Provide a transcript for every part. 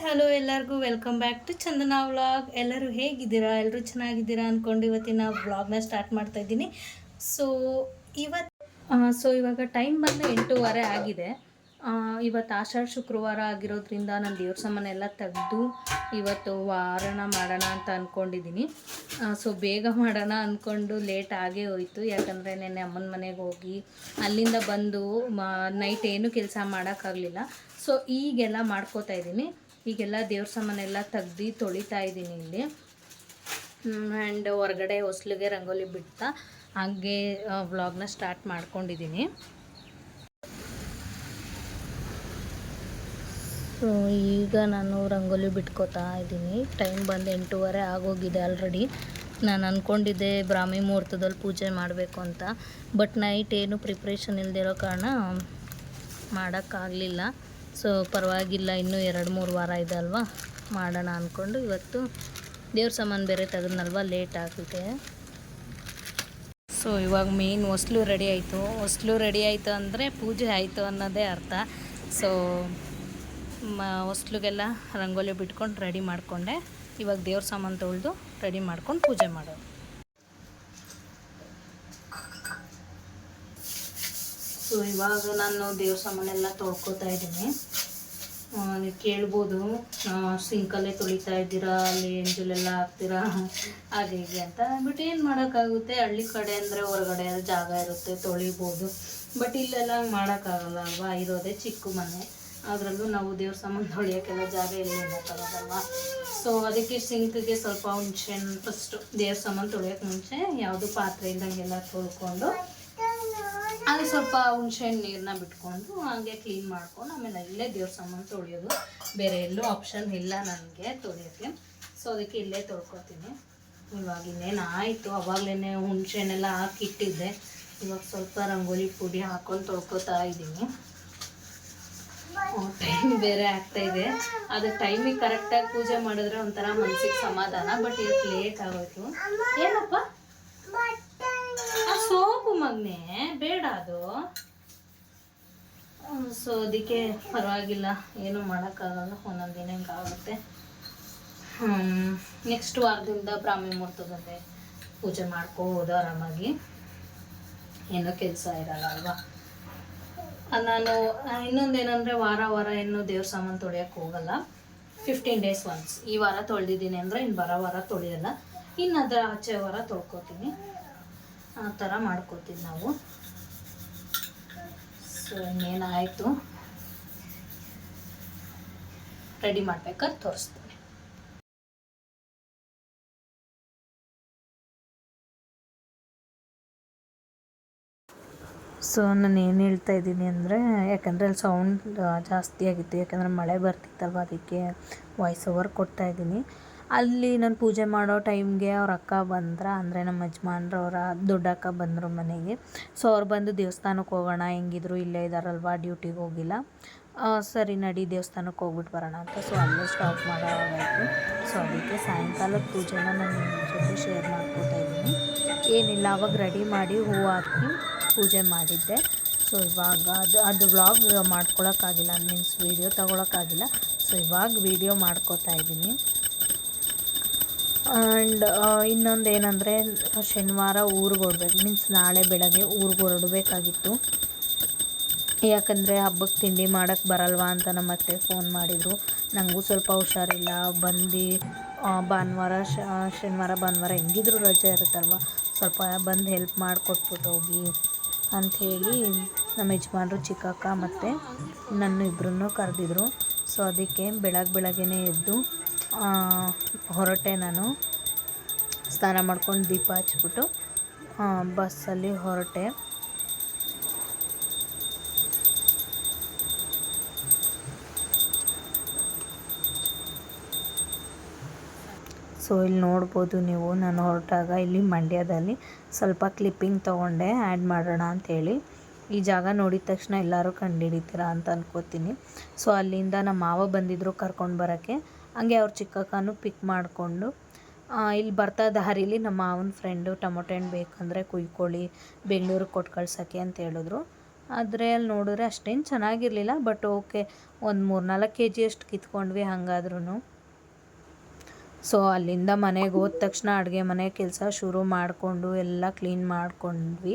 Hello ಎಲ್ಲರಿಗೂ welcome back to Chandana vlog. ಎಲ್ಲರೂ ಹೇಗಿದ್ದೀರಾ? ಎಲ್ಲರೂ ಚೆನ್ನಾಗಿದ್ದೀರಾ ಅಂದ್ಕೊಂಡು ಇವತ್ತಿನ ವ್ಲಾಗ್ನ ಸ್ಟಾರ್ಟ್ ಮಾಡ್ತಾ ಇದ್ದೀನಿ. ಸೊ ಇವಾಗ ಟೈಮ್ ಬಂದು 8:15 ಆಗಿದೆ. ಇವತ್ತು ಆಷಾಢ ಶುಕ್ರವಾರ ಆಗಿರೋದ್ರಿಂದ ನಾನು ದೇವ್ರ ಸಾಮಾನೆಲ್ಲ ತೆಗೆದು ಇವತ್ತು ವಾರಣ ಮಾಡೋಣ ಅಂತ ಅಂದ್ಕೊಂಡಿದ್ದೀನಿ. ಸೊ ಬೇಗ ಮಾಡೋಣ ಅಂದ್ಕೊಂಡು ಲೇಟ್ ಆಗೇ ಹೋಯಿತು. ಯಾಕಂದರೆ ನೆನ್ನೆ ಅಮ್ಮನ ಮನೆಗೆ ಹೋಗಿ ಅಲ್ಲಿಂದ ಬಂದು ನೈಟ್ ಏನು ಕೆಲಸ ಮಾಡೋಕ್ಕಾಗಲಿಲ್ಲ. ಸೊ ಈಗೆಲ್ಲ ಮಾಡ್ಕೋತಾ ಇದ್ದೀನಿ. ಈಗೆಲ್ಲ ದೇವ್ರ ಸಾಮಾನೆಲ್ಲ ತೆಗ್ದು ತೊಳಿತಾ ಇದ್ದೀನಿ ಇಲ್ಲಿ. ಆ್ಯಂಡ್ ಹೊರಗಡೆ ಹೊಸ್ಲಿಗೆ ರಂಗೋಲಿ ಬಿಡ್ತಾ ಹಾಗೆ ವ್ಲಾಗ್ನ ಸ್ಟಾರ್ಟ್ ಮಾಡ್ಕೊಂಡಿದ್ದೀನಿ. ಸೊ ಈಗ ನಾನು ರಂಗೋಲಿ ಬಿಟ್ಕೋತಾ ಇದ್ದೀನಿ. ಟೈಮ್ ಬಂದು 8:15 ಆಗೋಗಿದೆ ಆಲ್ರೆಡಿ. ನಾನು ಅಂದ್ಕೊಂಡಿದ್ದೆ ಬ್ರಾಹ್ಮಿ ಮುಹೂರ್ತದಲ್ಲಿ ಪೂಜೆ ಮಾಡಬೇಕು ಅಂತ, ಬಟ್ ನೈಟ್ ಏನು ಪ್ರಿಪ್ರೇಷನ್ ಇಲ್ಲದಿರೋ ಕಾರಣ ಮಾಡೋಕ್ಕಾಗಲಿಲ್ಲ. ಸೊ ಪರವಾಗಿಲ್ಲ, ಇನ್ನೂ 2-3 ವಾರ ಇದೆ ಅಲ್ವಾ, ಮಾಡೋಣ ಅಂದ್ಕೊಂಡು ಇವತ್ತು ದೇವ್ರ ಸಾಮಾನು ಬೇರೆ ತೆಗೆದ್ನಲ್ವ, ಲೇಟ್ ಆಗಿದೆ. ಸೊ ಇವಾಗ ಮೇನ್ ಹೊಸ್ಲು ರೆಡಿ ಆಯಿತು. ಹೊಸ್ಲು ರೆಡಿ ಆಯಿತು ಅಂದರೆ ಪೂಜೆ ಆಯಿತು ಅನ್ನೋದೇ ಅರ್ಥ. ಸೊ ಹೊಸ್ಲಿಗೆಲ್ಲ ರಂಗೋಲಿ ಬಿಟ್ಕೊಂಡು ರೆಡಿ ಮಾಡಿಕೊಂಡೆ. ಇವಾಗ ದೇವ್ರ ಸಾಮಾನು ತೊಳೆದು ರೆಡಿ ಮಾಡ್ಕೊಂಡು ಪೂಜೆ ಮಾಡೋದು. ಸೊ ಇವಾಗ ನಾನು ದೇವ್ರ ಸಾಮಾನೆಲ್ಲ ತೊಳ್ಕೊತಾ ಇದ್ದೀನಿ. ನೀವು ಕೇಳ್ಬೋದು, ಸಿಂಕಲ್ಲೇ ತೊಳಿತಾ ಇದ್ದೀರಾ, ಅಲ್ಲಿ ಎಂಜಲೆಲ್ಲ ಹಾಕ್ತೀರಾ ಹಾಗೆ ಹೀಗೆ ಅಂತ. ಬಟ್ ಏನು ಮಾಡೋಕ್ಕಾಗುತ್ತೆ, ಹಳ್ಳಿ ಕಡೆ ಅಂದರೆ ಹೊರಗಡೆ ಜಾಗ ಇರುತ್ತೆ, ತೊಳಿಬೋದು. ಬಟ್ ಇಲ್ಲೆಲ್ಲ ಹಂಗೆ ಮಾಡೋಕ್ಕಾಗಲ್ಲ ಅಲ್ವಾ, ಇರೋದೇ ಚಿಕ್ಕ ಮನೆ. ಅದರಲ್ಲೂ ನಾವು ದೇವ್ರ ಸಾಮಾನು ತೊಳಿಯೋಕ್ಕೆಲ್ಲ ಜಾಗ ಇರೋದಲ್ವ. ಸೊ ಅದಕ್ಕೆ ಸಿಂಕ್ಗೆ ಸ್ವಲ್ಪ ಹುಣಸೆಹಣ್ಣು, ಫಸ್ಟು ದೇವ್ರ ಸಾಮಾನು ತೊಳಿಯೋಕ್ಕೆ ಮುಂಚೆ ಯಾವುದು ಪಾತ್ರೆ ಇದ್ದಂಗೆಲ್ಲ ತೊಳ್ಕೊಂಡು ಅಲ್ಲಿ ಸ್ವಲ್ಪ ಹುಣಸೆಹಣ್ಣು ನೀರನ್ನ ಬಿಟ್ಕೊಂಡು ಹಾಗೆ ಕ್ಲೀನ್ ಮಾಡ್ಕೊಂಡು ಆಮೇಲೆ ಇಲ್ಲೇ ದೇವ್ರ ಸಾಮಾನು ತೊಳೆಯೋದು. ಬೇರೆ ಎಲ್ಲೂ ಆಪ್ಷನ್ ಇಲ್ಲ ನನಗೆ ತೊಳೆಯೋಕ್ಕೆ. ಸೊ ಅದಕ್ಕೆ ಇಲ್ಲೇ ತೊಳ್ಕೊತೀನಿ. ಇವಾಗ ಇನ್ನೇನು ಆಯಿತು, ಅವಾಗಲೇ ಹುಣಸೆಹಣ್ಣೆಲ್ಲ ಹಾಕಿಟ್ಟಿದ್ದೆ. ಇವಾಗ ಸ್ವಲ್ಪ ರಂಗೋಲಿ ಪುಡಿ ಹಾಕ್ಕೊಂಡು ತೊಳ್ಕೊತಾ ಇದ್ದೀನಿ. ಟೈಮ್ ಬೇರೆ ಆಗ್ತಾಯಿದೆ. ಅದು ಟೈಮಿಗೆ ಕರೆಕ್ಟಾಗಿ ಪೂಜೆ ಮಾಡಿದ್ರೆ ಒಂಥರ ಮನಸ್ಸಿಗೆ ಸಮಾಧಾನ. ಬಟ್ ಇವತ್ತು ಲೇಟ್ ಆಗೋಯ್ತು. ಏನಪ್ಪ ಆ ಸೋಪು ಮಗನೇ ಬೇಡ ಅದು. ಸೊ ಅದಕ್ಕೆ ಪರವಾಗಿಲ್ಲ, ಏನೂ ಮಾಡೋಕ್ಕಾಗಲ್ಲ, ಒಂದೊಂದು ದಿನ ಹಿಂಗಾಗುತ್ತೆ. ನೆಕ್ಸ್ಟ್ ವಾರದಿಂದ ಬ್ರಾಹ್ಮಿ ಮುಹೂರ್ತದಂತೆ ಪೂಜೆ ಮಾಡ್ಕೋಬೋದು ಆರಾಮಾಗಿ, ಏನೋ ಕೆಲಸ ಇರಲ್ಲ ಅಲ್ವಾ. ನಾನು ಇನ್ನೊಂದೇನೆಂದರೆ ವಾರ ಇನ್ನೂ ದೇವ್ರ ಸಾಮಾನು ತೊಳೆಯೋಕ್ಕೆ ಹೋಗಲ್ಲ. 15 days ಒನ್ಸ್. ಈ ವಾರ ತೊಳೆದಿದ್ದೀನಿ ಅಂದರೆ ಇನ್ನು ಬರೋ ವಾರ ತೊಳೆಯಲ್ಲ, ಇನ್ನು ಅದರ ಆಚೆ ವಾರ ತೊಳ್ಕೊತೀನಿ. ಆ ಥರ ಮಾಡ್ಕೋತೀವಿ ನಾವು. ಸೊ ಇನ್ನೇನಾಯಿತು, ರೆಡಿ ಮಾಡ್ಬೇಕಾದ್ರೆ ತೋರಿಸ್ತೀನಿ. ಸೊ ನಾನು ಏನು ಹೇಳ್ತಾ ಇದ್ದೀನಿ ಅಂದರೆ, ಯಾಕಂದರೆ ಅಲ್ಲಿ ಸೌಂಡ್ ಜಾಸ್ತಿ ಆಗಿತ್ತು, ಯಾಕಂದರೆ ಮಳೆ ಬರ್ತಿತ್ತಲ್ವ, ಅದಕ್ಕೆ ವಾಯ್ಸ್ ಓವರ್ ಕೊಡ್ತಾಯಿದ್ದೀನಿ. ಅಲ್ಲಿ ನಾನು ಪೂಜೆ ಮಾಡೋ ಟೈಮ್ಗೆ ಅವ್ರ ಅಕ್ಕ ಬಂದ್ರೆ, ಅಂದರೆ ನಮ್ಮ ಯಜಮಾನ್ರವರ ದೊಡ್ಡ ಅಕ್ಕ ಬಂದರು ಮನೆಗೆ. ಸೊ ಅವ್ರು ಬಂದು ದೇವಸ್ಥಾನಕ್ಕೆ ಹೋಗೋಣ, ಹೆಂಗಿದ್ರು ಇಲ್ಲೇ ಇದ್ದಾರಲ್ವ, ಡ್ಯೂಟಿಗೆ ಹೋಗಿಲ್ಲ, ಸರಿ ನಡಿ ದೇವಸ್ಥಾನಕ್ಕೆ ಹೋಗ್ಬಿಟ್ಟು ಬರೋಣ ಅಂತ. ಸೊ ಅಲ್ಲೇ ಸ್ಟಾಪ್ ಮಾಡೋವಾಗಾಯಿತು. ಸೊ ಅದಕ್ಕೆ ಸಾಯಂಕಾಲದ ಪೂಜೆನ ನಾನು ನಿಮ್ಮ ಜೊತೆ ಶೇರ್ ಮಾಡ್ಕೊತಾ ಇದ್ದೀನಿ. ಏನಿಲ್ಲ, ಅವಾಗ ರೆಡಿ ಮಾಡಿ ಹೂವು ಹಾಕಿ ಪೂಜೆ ಮಾಡಿದ್ದೆ. ಸೊ ಇವಾಗ ಅದು ವ್ಲಾಗ್ ಮಾಡ್ಕೊಳಕ್ಕಾಗಿಲ್ಲ, ಮೀನ್ಸ್ ವೀಡಿಯೋ ತೊಗೊಳಕ್ಕಾಗಿಲ್ಲ. ಸೊ ಇವಾಗ ವೀಡಿಯೋ ಮಾಡ್ಕೋತಾ ಇದ್ದೀನಿ. ಆ್ಯಂಡ್ ಇನ್ನೊಂದು ಏನಂದರೆ, ಶನಿವಾರ ಊರಿಗೆ ಹೊರಡ್ಬೇಕು, ಮೀನ್ಸ್ ನಾಳೆ ಬೆಳಗ್ಗೆ ಊರಿಗೆ ಹೊರಡಬೇಕಾಗಿತ್ತು. ಯಾಕಂದರೆ ಹಬ್ಬಕ್ಕೆ ತಿಂಡಿ ಮಾಡೋಕ್ಕೆ ಬರಲ್ವಾ ಅಂತ ನಮ್ಮ ಅತ್ತೆ ಫೋನ್ ಮಾಡಿದರು. ನನಗೂ ಸ್ವಲ್ಪ ಹುಷಾರಿಲ್ಲ, ಬಂದು ಶನಿವಾರ ಭಾನುವಾರ ಹೆಂಗಿದ್ರು ರಜೆ ಇರುತ್ತಲ್ವ, ಸ್ವಲ್ಪ ಬಂದು ಹೆಲ್ಪ್ ಮಾಡಿಕೊಟ್ಬಿಟ್ಟು ಹೋಗಿ ಅಂಥೇಳಿ ನಮ್ಮ ಯಜಮಾನ್ರು, ಚಿಕ್ಕಕ್ಕ ಮತ್ತು ನನ್ನ ಇಬ್ಬರನ್ನೂ ಕರೆದಿದ್ರು. ಸೊ ಅದಕ್ಕೆ ಬೆಳಗ್ಗೆನೇ ಎದ್ದು ಹೊರಟೆ. ನಾನು ಸ್ನಾನ ಮಾಡ್ಕೊಂಡು ದೀಪ ಹಚ್ಬಿಟ್ಟು ಬಸ್ಸಲ್ಲಿ ಹೊರಟೆ. ಸೊ ಇಲ್ಲಿ ನೋಡ್ಬೋದು ನೀವು, ನಾನು ಹೊರಟಾಗ ಇಲ್ಲಿ ಮಂಡ್ಯದಲ್ಲಿ ಸ್ವಲ್ಪ ಕ್ಲಿಪ್ಪಿಂಗ್ ತೊಗೊಂಡೆ ಆ್ಯಡ್ ಮಾಡೋಣ ಅಂಥೇಳಿ. ಈ ಜಾಗ ನೋಡಿದ ತಕ್ಷಣ ಎಲ್ಲರೂ ಕಂಡುಹಿಡಿತೀರಾ ಅಂತ ಅನ್ಕೋತೀನಿ. ಸೊ ಅಲ್ಲಿಂದ ನಮ್ಮ ಮಾವ ಬಂದಿದ್ದರು ಕರ್ಕೊಂಡು ಬರೋಕ್ಕೆ, ಹಂಗೆ ಅವ್ರ ಚಿಕ್ಕಕ್ಕನೂ ಪಿಕ್ ಮಾಡಿಕೊಂಡು ಇಲ್ಲಿ ಬರ್ತಾ ದಾರಿಲಿ ನಮ್ಮ ಮಾವನ ಫ್ರೆಂಡು ಟೊಮೊಟೊ ಹಣ್ಣು ಬೇಕಂದರೆ ಕುಯ್ಕೊಳ್ಳಿ, ಬೆಂಗಳೂರಿಗೆ ಕೊಟ್ಟು ಕಳ್ಸೋಕ್ಕೆ ಅಂತ ಹೇಳಿದ್ರು. ಆದರೆ ಅಲ್ಲಿ ನೋಡಿದ್ರೆ ಅಷ್ಟೇನು ಚೆನ್ನಾಗಿರಲಿಲ್ಲ. ಬಟ್ ಓಕೆ, ಒಂದು 3-4 ಕೆ ಜಿಯಷ್ಟು ಕಿತ್ಕೊಂಡ್ವಿ ಹಾಗಾದ್ರೂ. ಸೊ ಅಲ್ಲಿಂದ ಮನೆಗೆ ಹೋದ ತಕ್ಷಣ ಅಡುಗೆ ಮನೆ ಕೆಲಸ ಶುರು ಮಾಡಿಕೊಂಡು ಎಲ್ಲ ಕ್ಲೀನ್ ಮಾಡ್ಕೊಂಡ್ವಿ.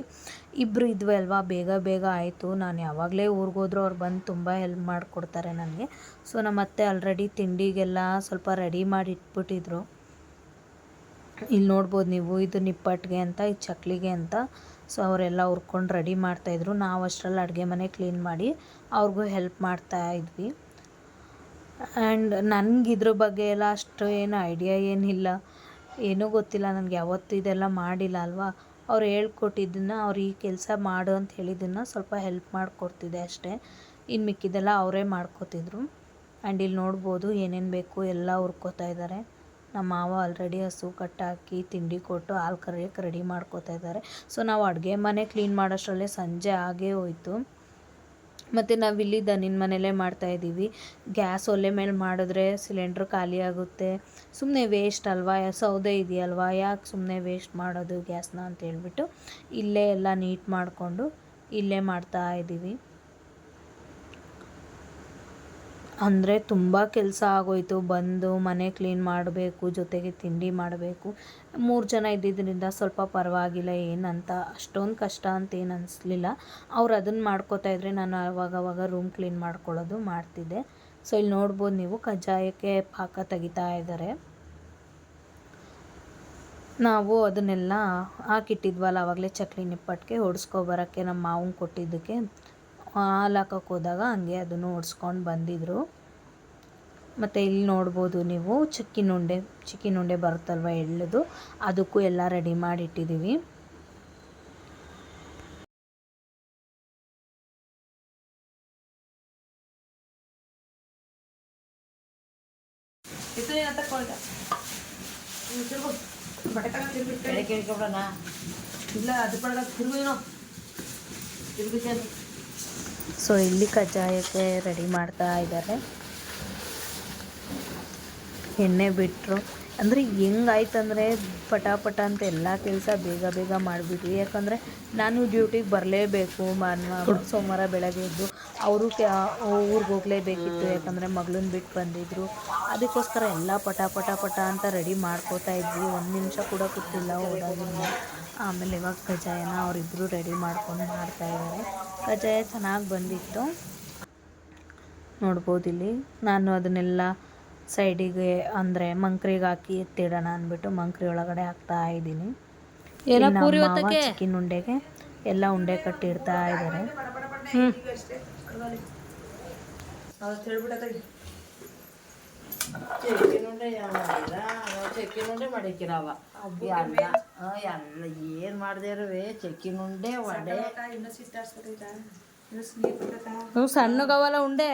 ಇಬ್ಬರು ಇದ್ವಿ ಅಲ್ವಾ, ಬೇಗ ಬೇಗ ಆಯಿತು. ನಾನು ಯಾವಾಗಲೇ ಊರಿಗೋದ್ರೂ ಅವ್ರು ಬಂದು ತುಂಬ ಹೆಲ್ಪ್ ಮಾಡಿಕೊಡ್ತಾರೆ ನನಗೆ. ಸೊ ನಮ್ಮ ಅತ್ತೆ ಆಲ್ರೆಡಿ ತಿಂಡಿಗೆಲ್ಲ ಸ್ವಲ್ಪ ರೆಡಿ ಮಾಡಿ ಇಟ್ಬಿಟ್ಟಿದ್ರು. ಇಲ್ಲಿ ನೋಡ್ಬೋದು ನೀವು, ಇದು ನಿಪ್ಪಟ್ಟಿಗೆ ಅಂತ, ಇದು ಚಕ್ಲಿಗೆ ಅಂತ. ಸೊ ಅವರೆಲ್ಲ ಹುರ್ಕೊಂಡು ರೆಡಿ ಮಾಡ್ತಾಯಿದ್ರು. ನಾವು ಅಷ್ಟರಲ್ಲಿ ಅಡುಗೆ ಮನೆ ಕ್ಲೀನ್ ಮಾಡಿ ಅವ್ರಿಗೂ ಹೆಲ್ಪ್ ಮಾಡ್ತಾಯಿದ್ವಿ. ಆ್ಯಂಡ್ ನನಗೆ ಇದ್ರ ಬಗ್ಗೆ ಎಲ್ಲ ಅಷ್ಟು ಏನು ಐಡಿಯಾ ಏನಿಲ್ಲ, ಏನೂ ಗೊತ್ತಿಲ್ಲ ನನಗೆ, ಯಾವತ್ತೂ ಇದೆಲ್ಲ ಮಾಡಿಲ್ಲ ಅಲ್ವಾ. ಅವ್ರು ಹೇಳ್ಕೊಟ್ಟಿದ್ದನ್ನು, ಅವ್ರು ಈ ಕೆಲಸ ಮಾಡು ಅಂತ ಹೇಳಿದ್ದನ್ನು ಸ್ವಲ್ಪ ಹೆಲ್ಪ್ ಮಾಡಿಕೊಡ್ತಿದ್ದೆ ಅಷ್ಟೇ. ಇನ್ನು ಮಿಕ್ಕಿದ್ದೆಲ್ಲ ಅವರೇ ಮಾಡ್ಕೋತಿದ್ರು. ಆ್ಯಂಡ್ ಇಲ್ಲಿ ನೋಡ್ಬೋದು ಏನೇನು ಬೇಕು ಎಲ್ಲ ಹುರ್ಕೋತಾ ಇದ್ದಾರೆ. ನಮ್ಮ ಮಾವ ಆಲ್ರೆಡಿ ಹಸು ಕಟ್ಟಾಕಿ ತಿಂಡಿ ಕೊಟ್ಟು ಹಾಲು ಕರಿಯೋಕ್ಕೆ ರೆಡಿ ಮಾಡ್ಕೋತಾ ಇದ್ದಾರೆ. ಸೊ ನಾವು ಅಡುಗೆ ಮನೆ ಕ್ಲೀನ್ ಮಾಡೋಷ್ಟರಲ್ಲೇ ಸಂಜೆ ಆಗೇ ಹೋಯಿತು. ಮತ್ತು ನಾವಿಲ್ಲಿ ದನಿನ ಮನೆಯಲ್ಲೇ ಮಾಡ್ತಾಯಿದ್ದೀವಿ. ಗ್ಯಾಸ್ ಒಲೆ ಮೇಲೆ ಮಾಡಿದ್ರೆ ಸಿಲಿಂಡ್ರ್ ಖಾಲಿ ಆಗುತ್ತೆ, ಸುಮ್ಮನೆ ವೇಸ್ಟ್ ಅಲ್ವಾ, ಸೌದೆ ಇದೆಯಲ್ವಾ, ಯಾಕೆ ಸುಮ್ಮನೆ ವೇಸ್ಟ್ ಮಾಡೋದು ಗ್ಯಾಸ್ನ ಅಂತ ಹೇಳ್ಬಿಟ್ಟು ಇಲ್ಲೇ ಎಲ್ಲ ನೀಟ್ ಮಾಡಿಕೊಂಡು ಇಲ್ಲೇ ಮಾಡ್ತಾಯಿದ್ದೀವಿ. ಅಂದರೆ ತುಂಬ ಕೆಲಸ ಆಗೋಯಿತು. ಬಂದು ಮನೆ ಕ್ಲೀನ್ ಮಾಡಬೇಕು, ಜೊತೆಗೆ ತಿಂಡಿ ಮಾಡಬೇಕು. 3 ಜನ ಇದ್ದಿದ್ದರಿಂದ ಸ್ವಲ್ಪ ಪರವಾಗಿಲ್ಲ, ಏನಂತ ಅಷ್ಟೊಂದು ಕಷ್ಟ ಅಂತ ಏನು ಅನಿಸ್ಲಿಲ್ಲ. ಅವ್ರು ಅದನ್ನು ಮಾಡ್ಕೋತಾಯಿದ್ರೆ ನಾನು ಆವಾಗವಾಗ ರೂಮ್ ಕ್ಲೀನ್ ಮಾಡ್ಕೊಳ್ಳೋದು ಮಾಡ್ತಿದ್ದೆ. ಸೊ ಇಲ್ಲಿ ನೋಡ್ಬೋದು ನೀವು, ಕಜ್ಜಾಯಕ್ಕೆ ಪಾಕ ತೆಗಿತಾ ಇದ್ದಾರೆ. ನಾವು ಅದನ್ನೆಲ್ಲ ಹಾಕಿಟ್ಟಿದ್ವಲ್ಲ ಆವಾಗಲೇ, ಚಕ್ಲಿ ನಿಪ್ಪಟ್ಟಿಗೆ ಹೊಡೆಸ್ಕೊಬರೋಕ್ಕೆ ನಮ್ಮ ಮಾವಂಗೆ ಕೊಟ್ಟಿದ್ದಕ್ಕೆ ಹಾಲು ಹಾಕೋಕೆ ಹೋದಾಗ ಹಂಗೆ ಅದನ್ನು ಹೊಡ್ಸ್ಕೊಂಡು ಬಂದಿದ್ದರು. ಮತ್ತು ಇಲ್ಲಿ ನೋಡ್ಬೋದು ನೀವು, ಚಿಕ್ಕಿನುಂಡೆ ಬರುತ್ತಲ್ವ ಎಳ್ಳದು, ಅದಕ್ಕೂ ಎಲ್ಲ ರೆಡಿ ಮಾಡಿ ಇಟ್ಟಿದ್ದೀವಿ. ಸೊ ಇಲ್ಲಿ ಕಜ್ಜಾಯಕ್ಕೆ ರೆಡಿ ಮಾಡ್ತಾ ಇದ್ದಾರೆ. ಎಣ್ಣೆ ಬಿಟ್ಟರು ಅಂದರೆ ಹೆಂಗಾಯ್ತಂದರೆ ಪಟ ಅಂತ ಎಲ್ಲ ಕೆಲಸ ಬೇಗ ಬೇಗ ಮಾಡಿಬಿಟ್ವಿ. ಯಾಕಂದರೆ ನಾನು ಡ್ಯೂಟಿಗೆ ಬರಲೇಬೇಕು, ಸೋಮವಾರ ಬೆಳಗ್ಗೆ ಎದ್ದು ಅವರು ಊರಿಗೆ ಹೋಗಲೇಬೇಕಿತ್ತು. ಯಾಕಂದರೆ ಮಗಳನ್ನ ಬಿಟ್ಟು ಬಂದಿದ್ದರು. ಅದಕ್ಕೋಸ್ಕರ ಎಲ್ಲ ಪಟ ಅಂತ ರೆಡಿ ಮಾಡ್ಕೋತಾ ಇದ್ವಿ. 1 ನಿಮಿಷ ಕೂಡ ಕೂತಿಲ್ಲ ಹೋದಾಗಿಂದ. ಆಮೇಲೆ ಇವಾಗ ಕಜ್ಜಾಯನ ಅವರಿಬ್ಬರು ರೆಡಿ ಮಾಡ್ಕೊಂಡು ಮಾಡ್ತಾಯಿದ್ದಾರೆ. ಕಜ್ಜಾಯ ಚೆನ್ನಾಗಿ ಬಂದಿತ್ತು, ನೋಡ್ಬೋದು ಇಲ್ಲಿ. ನಾನು ಅದನ್ನೆಲ್ಲ ಸೈಡಿಗೆ ಅಂದರೆ ಮಂಕ್ರಿಗೆ ಹಾಕಿ ಎತ್ತಿಡೋಣ ಅಂದ್ಬಿಟ್ಟು ಮಂಕ್ರಿ ಒಳಗಡೆ ಹಾಕ್ತಾ ಇದ್ದೀನಿ. ಚಿಕ್ಕಿನ ಉಂಡೆಗೆ ಎಲ್ಲ ಉಂಡೆ ಕಟ್ಟಿಡ್ತಾ ಇದ್ದಾರೆ. ಚಕ್ಕಿನುಂಡೆ ಮಾಡಿಕ್ಕಿರವ ಎಲ್ಲ ಏನು ಮಾಡ್ದೇರವೆ, ಚಕ್ಕಿನುಂಡೆ ವಡೆ ಸಣ್ಣಗವಲ್ಲ ಉಂಡೆ.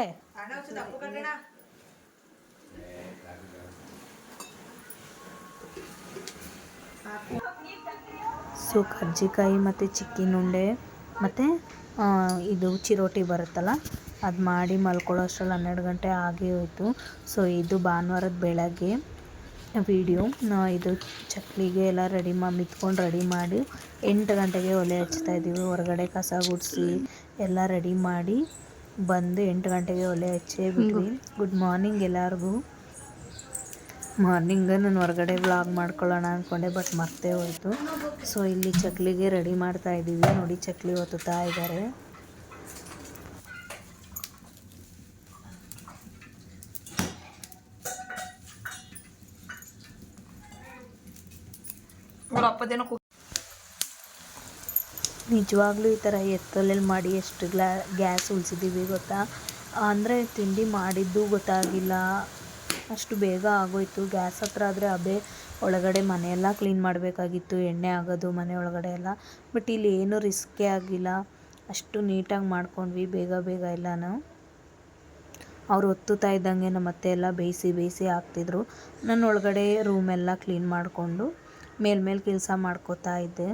ಸೊ ಕರ್ಜಿಕಾಯಿ ಮತ್ತು ಚಿಕ್ಕಿನುಂಡೆ ಮತ್ತು ಇದು ಚಿರೋಟಿ ಬರುತ್ತಲ್ಲ, ಅದು ಮಾಡಿ ಮಲ್ಕೊಳ್ಳೋ ಅಷ್ಟರಲ್ಲಿ 12 ಗಂಟೆ ಆಗೇ ಹೋಯಿತು. ಸೊ ಇದು ಭಾನುವಾರದ ಬೆಳಗ್ಗೆ ವಿಡಿಯೋ. ಇದು ಚಕ್ಲಿಗೆ ಎಲ್ಲ ಮಿತ್ಕೊಂಡು ರೆಡಿ ಮಾಡಿ 8 ಗಂಟೆಗೆ ಒಲೆ ಹಚ್ತಾಯಿದ್ದೀವಿ. ಹೊರಗಡೆ ಕಸ ಗುಡಿಸಿ ಎಲ್ಲ ರೆಡಿ ಮಾಡಿ ಬಂದು 8 ಗಂಟೆಗೆ ಒಲೆ ಹಚ್ಚೇ ಬಿಟ್ವಿ. ಗುಡ್ ಮಾರ್ನಿಂಗ್ ಎಲ್ಲರಿಗೂ. ಮಾರ್ನಿಂಗ್ ನಾನು ಹೊರಗಡೆ ವ್ಲಾಗ್ ಮಾಡ್ಕೊಳ್ಳೋಣ ಅಂದ್ಕೊಂಡೆ, ಬಟ್ ಮರ್ತೇ ಹೋಯಿತು. ಸೊ ಇಲ್ಲಿ ಚಕ್ಲಿಗೆ ರೆಡಿ ಮಾಡ್ತಾ ಇದ್ದೀವಿ. ನೋಡಿ, ಚಕ್ಲಿ ಒತ್ತುತ್ತಾ ಇದ್ದಾರೆ. ನಿಜವಾಗ್ಲೂ ಈ ಥರ ಎತ್ತಲಲ್ಲಿ ಮಾಡಿ ಎಷ್ಟು ಗ್ಯಾಸ್ ಉಳಿಸಿದ್ದೀವಿ ಗೊತ್ತಾ. ಅಂದರೆ ತಿಂಡಿ ಮಾಡಿದ್ದು ಗೊತ್ತಾಗಿಲ್ಲ, ಅಷ್ಟು ಬೇಗ ಆಗೋಯ್ತು. ಗ್ಯಾಸ್ ಹತ್ರ ಆದರೆ ಅಬೆ ಒಳಗಡೆ ಮನೆಯೆಲ್ಲ ಕ್ಲೀನ್ ಮಾಡಬೇಕಾಗಿತ್ತು, ಎಣ್ಣೆ ಆಗೋದು ಮನೆ ಒಳಗಡೆ ಎಲ್ಲ. ಬಟ್ ಇಲ್ಲಿ ಏನೂ ರಿಸ್ಕೇ ಆಗಿಲ್ಲ, ಅಷ್ಟು ನೀಟಾಗಿ ಮಾಡ್ಕೊಂಡ್ವಿ ಬೇಗ ಎಲ್ಲನೂ. ಅವ್ರು ಒತ್ತುತ್ತಾ ಇದ್ದಂಗೆ ನಮ್ಮ ಅತ್ತೆ ಎಲ್ಲ ಬೇಯಿಸಿ ಹಾಕ್ತಿದ್ರು. ನಾನು ಒಳಗಡೆ ರೂಮೆಲ್ಲ ಕ್ಲೀನ್ ಮಾಡಿಕೊಂಡು ಮೇಲ್ಮೇಲೆ ಕೆಲಸ ಮಾಡ್ಕೋತಾ ಇದ್ದೆ.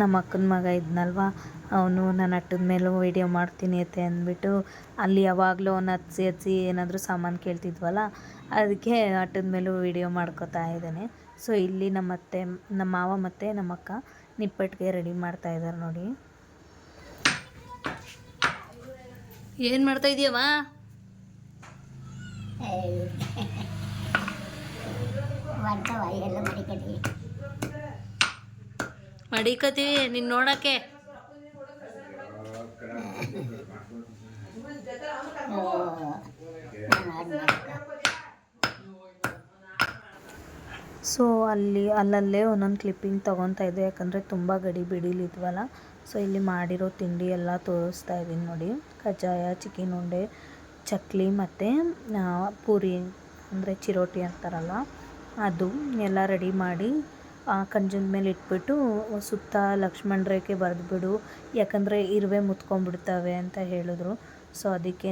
ನಮ್ಮ ಅಕ್ಕನ ಮಗ ಇದ್ನಲ್ವ, ಅವನು ನಾನು ಅಟ್ಟದ ಮೇಲೂ ವೀಡಿಯೋ ಮಾಡ್ತೀನಿ ಅಂತ ಅಂದ್ಬಿಟ್ಟು ಅಲ್ಲಿ ಯಾವಾಗಲೂ ಅವನು ಹತ್ಸಿ ಏನಾದರೂ ಸಾಮಾನು ಕೇಳ್ತಿದ್ವಲ್ಲ, ಅದಕ್ಕೆ ಅಟ್ಟದ ಮೇಲೂ ವೀಡಿಯೋ ಮಾಡ್ಕೋತಾ ಇದ್ದಾನೆ. ಸೊ ಇಲ್ಲಿ ನಮ್ಮ ಮಾವ ಮತ್ತು ನಮ್ಮ ಅಕ್ಕ ನಿಪ್ಪಟ್ಟಿಗೆ ರೆಡಿ ಮಾಡ್ತಾಯಿದ್ದಾರೆ ನೋಡಿ. ಏನು ಮಾಡ್ತಾ ಇದೀಯವ? ಮಡಿಕತೀವಿ ನೀನು ನೋಡಕ್ಕೆ. ಸೊ ಅಲ್ಲಲ್ಲೇ ಒಂದೊಂದು ಕ್ಲಿಪ್ಪಿಂಗ್ ತೊಗೊತಾ ಇದ್ದೆ, ಯಾಕಂದರೆ ತುಂಬ ಗಡಿ ಬಿಡಿಲಿದ್ವಲ್ಲ. ಸೊ ಇಲ್ಲಿ ಮಾಡಿರೋ ತಿಂಡಿ ಎಲ್ಲ ತೋರಿಸ್ತಾ ಇದ್ದೀನಿ ನೋಡಿ. ಕಜ್ಜಾಯ, ಚಿಕನ್ ಉಂಡೆ, ಚಕ್ಲಿ ಮತ್ತು ಪೂರಿ ಅಂದರೆ ಚಿರೋಟಿ ಅಂತಾರಲ್ಲ ಅದು ಎಲ್ಲ ರೆಡಿ ಮಾಡಿ ಕಂಜದ ಮೇಲೆ ಇಟ್ಬಿಟ್ಟು ಸುತ್ತ ಲಕ್ಷ್ಮಣ ರೇಖೆ ಬರೆದ್ಬಿಡು, ಯಾಕಂದರೆ ಇರುವೆ ಮುತ್ಕೊಂಡ್ಬಿಡ್ತವೆ ಅಂತ ಹೇಳಿದ್ರು. ಸೊ ಅದಕ್ಕೇ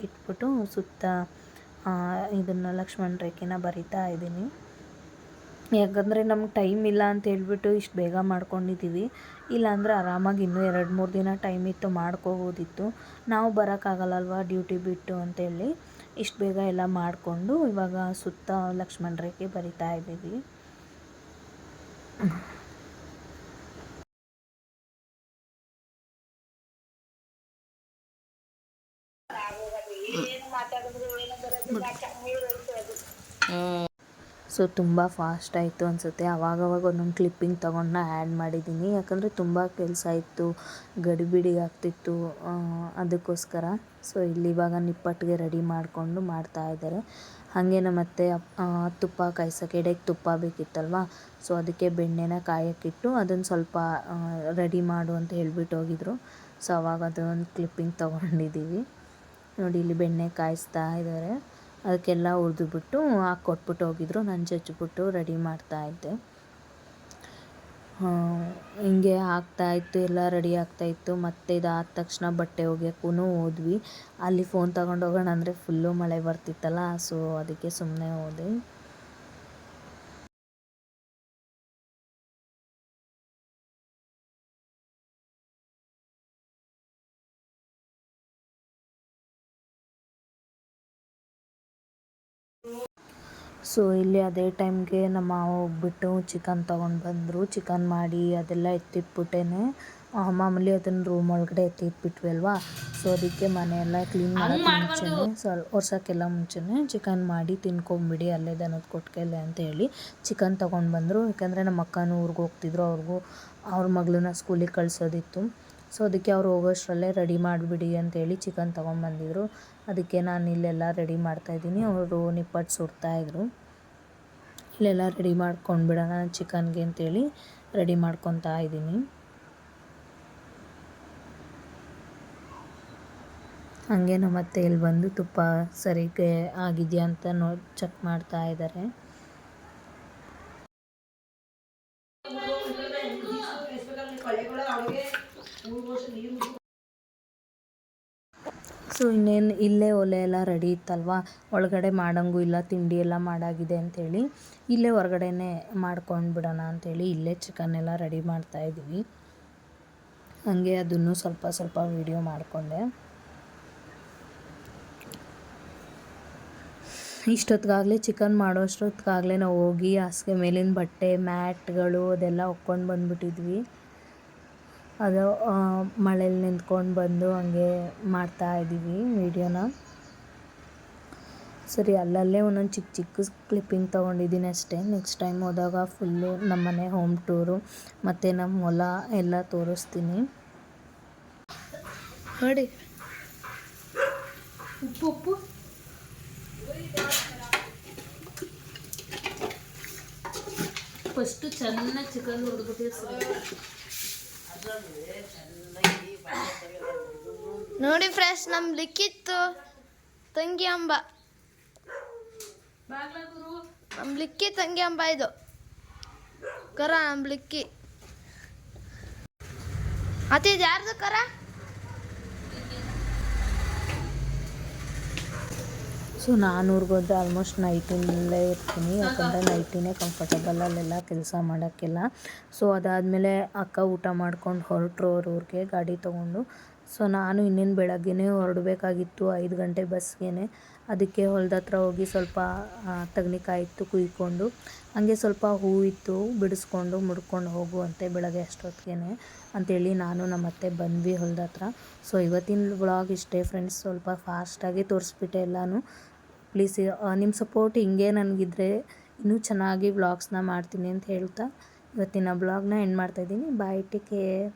ಇಟ್ಬಿಟ್ಟು ಸುತ್ತ ಇದನ್ನು ಲಕ್ಷ್ಮಣ ರೇಖೆನ ಬರಿತಾ ಇದ್ದೀನಿ. ಯಾಕಂದರೆ ನಮ್ಗೆ ಟೈಮ್ ಇಲ್ಲ ಅಂತ ಹೇಳ್ಬಿಟ್ಟು ಇಷ್ಟು ಬೇಗ ಮಾಡ್ಕೊಂಡಿದ್ದೀವಿ. ಇಲ್ಲಾಂದರೆ ಆರಾಮಾಗಿ ಇನ್ನೂ 2-3 ದಿನ ಟೈಮ್ ಇತ್ತು, ಮಾಡ್ಕೋಬೋದಿತ್ತು. ನಾವು ಬರೋಕ್ಕಾಗಲ್ಲಲ್ವ ಡ್ಯೂಟಿ ಬಿಟ್ಟು ಅಂತೇಳಿ ಇಷ್ಟು ಬೇಗ ಎಲ್ಲ ಮಾಡಿಕೊಂಡು ಇವಾಗ ಸುತ್ತ ಲಕ್ಷ್ಮಣ ರೇಖೆ ಬರಿತಾ ಇದ್ದೀವಿ. ಸೊ ತುಂಬ ಫಾಸ್ಟ್ ಆಯಿತು ಅನಿಸುತ್ತೆ. ಆವಾಗವಾಗ ಒಂದೊಂದು ಕ್ಲಿಪ್ಪಿಂಗ್ ತೊಗೊಂಡು ಆ್ಯಡ್ ಮಾಡಿದ್ದೀನಿ, ಯಾಕಂದರೆ ತುಂಬ ಕೆಲಸ ಇತ್ತು, ಗಡಿಬಿಡಿ ಆಗ್ತಿತ್ತು, ಅದಕ್ಕೋಸ್ಕರ. ಸೊ ಇಲ್ಲಿ ಇವಾಗ ನಿಪ್ಪಟ್ಟಿಗೆ ರೆಡಿ ಮಾಡಿಕೊಂಡು ಮಾಡ್ತಾಯಿದ್ದಾರೆ. ಹಾಗೆ ಮತ್ತೆ ತುಪ್ಪ ಕಾಯ್ಸೋಕ್ಕೆ ಎಡೆಗೆ ತುಪ್ಪ ಬೇಕಿತ್ತಲ್ವ, ಸೊ ಅದಕ್ಕೆ ಬೆಣ್ಣೆನ ಕಾಯೋಕ್ಕಿಟ್ಟು ಅದನ್ನು ಸ್ವಲ್ಪ ರೆಡಿ ಮಾಡು ಅಂತ ಹೇಳ್ಬಿಟ್ಟು ಹೋಗಿದ್ರು. ಸೊ ಅವಾಗ ಅದೊಂದು ಕ್ಲಿಪ್ಪಿಂಗ್ ತೊಗೊಂಡಿದ್ದೀವಿ ನೋಡಿ. ಇಲ್ಲಿ ಬೆಣ್ಣೆ ಕಾಯಿಸ್ತಾ ಇದ್ದಾರೆ, ಅದಕ್ಕೆಲ್ಲ ಹುರಿದುಬಿಟ್ಟು ಹಾಕ್ಕೊಟ್ಬಿಟ್ಟು ಹೋಗಿದ್ರು. ನಾನು ಜಜ್ಜಿಬಿಟ್ಟು ರೆಡಿ ಮಾಡ್ತಾಯಿದ್ದೆ. ಹಿಂಗೆ ಆಗ್ತಾಯಿತ್ತು, ಎಲ್ಲ ರೆಡಿ ಆಗ್ತಾಯಿತ್ತು. ಮತ್ತು ಇದಾದ ತಕ್ಷಣ ಬಟ್ಟೆ ಒಗೆಯೋಕ್ಕೂ ಹೋದ್ವಿ. ಅಲ್ಲಿ ಫೋನ್ ತಗೊಂಡು ಹೋಗೋಣ ಅಂದರೆ ಫುಲ್ಲು ಮಳೆ ಬರ್ತಿತ್ತಲ್ಲ, ಸೊ ಅದಕ್ಕೆ ಸುಮ್ಮನೆ ಹೋದೆ. ಸೊ ಇಲ್ಲಿ ಅದೇ ಟೈಮ್ಗೆ ನಮ್ಮ ಮಾವ ಹೋಗ್ಬಿಟ್ಟು ಚಿಕನ್ ತೊಗೊಂಡು ಬಂದರು. ಚಿಕನ್ ಮಾಡಿ ಅದೆಲ್ಲ ಎತ್ತಿಟ್ಬಿಟ್ಟೇನೆ ಮಾಮೂಲಿ ಅದನ್ನು ರೂಮ್ ಒಳಗಡೆ ಎತ್ತಿಟ್ಬಿಟ್ವಿ ಅಲ್ವಾ. ಸೊ ಅದಕ್ಕೆ ಮನೆಯೆಲ್ಲ ಕ್ಲೀನ್ ಮಾಡೋಕ್ಕೆ ಮುಂಚೆನೇ ಒರ್ಸೋಕ್ಕೆಲ್ಲ ಮುಂಚೆನೇ ಚಿಕನ್ ಮಾಡಿ ತಿನ್ಕೊಂಬಿಡಿ ಅಲ್ಲೇ ದನದ ಕೊಟ್ಟಿಗೆಲೆ ಅಂತ ಹೇಳಿ ಚಿಕನ್ ತೊಗೊಂಡು ಬಂದರು. ಯಾಕಂದರೆ ನಮ್ಮ ಅಕ್ಕನೂ ಊರಿಗೆ ಹೋಗ್ತಿದ್ರು, ಅವ್ರ ಮಗಳನ್ನ ಸ್ಕೂಲಿಗೆ ಕಳಿಸೋದಿತ್ತು. ಸೊ ಅದಕ್ಕೆ ಅವ್ರು ಹೋಗೋಷ್ಟರಲ್ಲೇ ರೆಡಿ ಮಾಡಿಬಿಡಿ ಅಂತೇಳಿ ಚಿಕನ್ ತೊಗೊಂಬಂದಿದ್ರು. ಅದಕ್ಕೆ ನಾನು ಇಲ್ಲೆಲ್ಲ ರೆಡಿ ಮಾಡ್ತಾಯಿದ್ದೀನಿ, ಅವರು ನಿಪ್ಪಟ್ಟು ಸುಡ್ತಾಯಿದ್ರು. ಇಲ್ಲೆಲ್ಲ ರೆಡಿ ಮಾಡ್ಕೊಂಡು ಬಿಡೋಣ ಚಿಕನ್ಗೆ ಅಂತೇಳಿ ರೆಡಿ ಮಾಡ್ಕೊತಾ ಇದ್ದೀನಿ. ಹಾಗೆ ನಮ್ಮ ಅತ್ತೆ ಇಲ್ಲಿ ಬಂದು ತುಪ್ಪ ಸರಿಗೆ ಆಗಿದೆಯಾ ಅಂತ ಚೆಕ್ ಮಾಡ್ತಾ ಇದ್ದಾರೆ. ಸೊ ಇನ್ನೇನು ಇಲ್ಲೇ ಒಲೆ ಎಲ್ಲ ರೆಡಿ ಇತ್ತಲ್ವ, ಒಳಗಡೆ ಮಾಡೋಂಗೂ ಇಲ್ಲ, ತಿಂಡಿ ಎಲ್ಲ ಮಾಡಾಗಿದೆ ಅಂಥೇಳಿ ಇಲ್ಲೇ ಹೊರಗಡೆನೇ ಮಾಡ್ಕೊಂಡು ಬಿಡೋಣ ಅಂಥೇಳಿ ಇಲ್ಲೇ ಚಿಕನ್ ಎಲ್ಲ ರೆಡಿ ಮಾಡ್ತಾಯಿದ್ದೀವಿ. ಹಾಗೆ ಅದನ್ನು ಸ್ವಲ್ಪ ಸ್ವಲ್ಪ ವೀಡಿಯೋ ಮಾಡಿಕೊಂಡೆ. ಇಷ್ಟೊತ್ತಿಗಾಗಲೇ ಚಿಕನ್ ಮಾಡೋಷ್ಟೊತ್ತಿಗಾಗಲೇ ನಾವು ಹೋಗಿ ಹಾಸಿಗೆ ಮೇಲಿನ ಬಟ್ಟೆ ಮ್ಯಾಟ್ಗಳು ಅದೆಲ್ಲ ಹೊಕ್ಕೊಂಡು ಬಂದುಬಿಟ್ಟಿದ್ವಿ. ಅದು ಮಳೇಲಿ ನಿಂತ್ಕೊಂಡು ಬಂದು ಹಂಗೆ ಮಾಡ್ತಾಯಿದ್ದೀವಿ ವೀಡಿಯೋನ. ಸರಿ ಅಲ್ಲಲ್ಲೇ ಒಂದೊಂದು ಚಿಕ್ಕ ಚಿಕ್ಕ ಕ್ಲಿಪ್ಪಿಂಗ್ ತೊಗೊಂಡಿದ್ದೀನಿ ಅಷ್ಟೇ. ನೆಕ್ಸ್ಟ್ ಟೈಮ್ ಹೋದಾಗ ಫುಲ್ಲು ನಮ್ಮನೆ ಹೋಮ್ ಟೂರು ಮತ್ತು ನಮ್ಮ ಹೊಲ ಎಲ್ಲ ತೋರಿಸ್ತೀನಿ ನೋಡಿ. ಉಪ್ಪು ಫಸ್ಟು ಚೆನ್ನಾಗಿ ಚಿಕನ್ ಹುರಿದ್ಬಿಟ್ಟು ನೋಡಿ ಫ್ರೆಂಡ್ಸ್, ನಮ್ಮ ಲಿಕ್ಕಿತ್ತು ತಂಗಿ ಅಂಬ, ನಮ್ಮ ಲಿಕ್ಕಿ ತಂಗಿ ಅಂಬ ಇದು ಕರ, ನಮ್ಮ ಲಿಕ್ಕಿ ಅತಿ ಯಾರ್ದು ಕರ. ಸೊ ನಾನು ಊರಿಗೋದ್ರೆ ಆಲ್ಮೋಸ್ಟ್ ನೈಟಿನಲ್ಲೇ ಇರ್ತೀನಿ, ಯಾಕಂದರೆ ನೈಟಿನೇ ಕಂಫರ್ಟಬಲ್ ಅಲ್ಲೆಲ್ಲ ಕೆಲಸ ಮಾಡೋಕ್ಕೆಲ್ಲ. ಸೊ ಅದಾದಮೇಲೆ ಅಕ್ಕ ಊಟ ಮಾಡ್ಕೊಂಡು ಹೊರಟ್ರು ಅವ್ರ ಊರಿಗೆ ಗಾಡಿ ತೊಗೊಂಡು. ಸೊ ನಾನು ಇನ್ನೇನು ಬೆಳಗ್ಗೆನೇ ಹೊರಡಬೇಕಾಗಿತ್ತು 5 ಗಂಟೆ ಬಸ್ಗೆ. ಅದಕ್ಕೆ ಹೊಲದ ಹತ್ರ ಹೋಗಿ ಸ್ವಲ್ಪ ತಗಣಿಕಾಯಿ ಇತ್ತು ಕುಯ್ಕೊಂಡು, ಹಾಗೆ ಸ್ವಲ್ಪ ಹೂವು ಇತ್ತು ಬಿಡಿಸ್ಕೊಂಡು ಮುಡ್ಕೊಂಡು ಹೋಗುವಂತೆ ಬೆಳಗ್ಗೆ ಅಷ್ಟೊತ್ತಿಗೆ ಅಂಥೇಳಿ ನಾನು ನಮ್ಮ ಅತ್ತೆ ಬಂದ್ವಿ ಹೊಲದ ಹತ್ರ. ಸೊ ಇವತ್ತಿನ ವ್ಲಾಗ್ ಇಷ್ಟೇ ಫ್ರೆಂಡ್ಸ್, ಸ್ವಲ್ಪ ಫಾಸ್ಟಾಗಿ ತೋರಿಸ್ಬಿಟ್ಟೆ ಎಲ್ಲನೂ. ಪ್ಲೀಸ್ ನಿಮ್ಮ ಸಪೋರ್ಟ್ ಹಿಂಗೆ ನನಗಿದ್ರೆ ಇನ್ನೂ ಚೆನ್ನಾಗಿ ವ್ಲಾಗ್ಸ್ನ ಮಾಡ್ತೀನಿ ಅಂತ ಹೇಳ್ತಾ ಇವತ್ತಿನ ವ್ಲಾಗ್ನ ಎಂಡ್ ಮಾಡ್ತಾಯಿದ್ದೀನಿ. ಬಾಯ್, ಟೇಕ್ ಕೇರ್.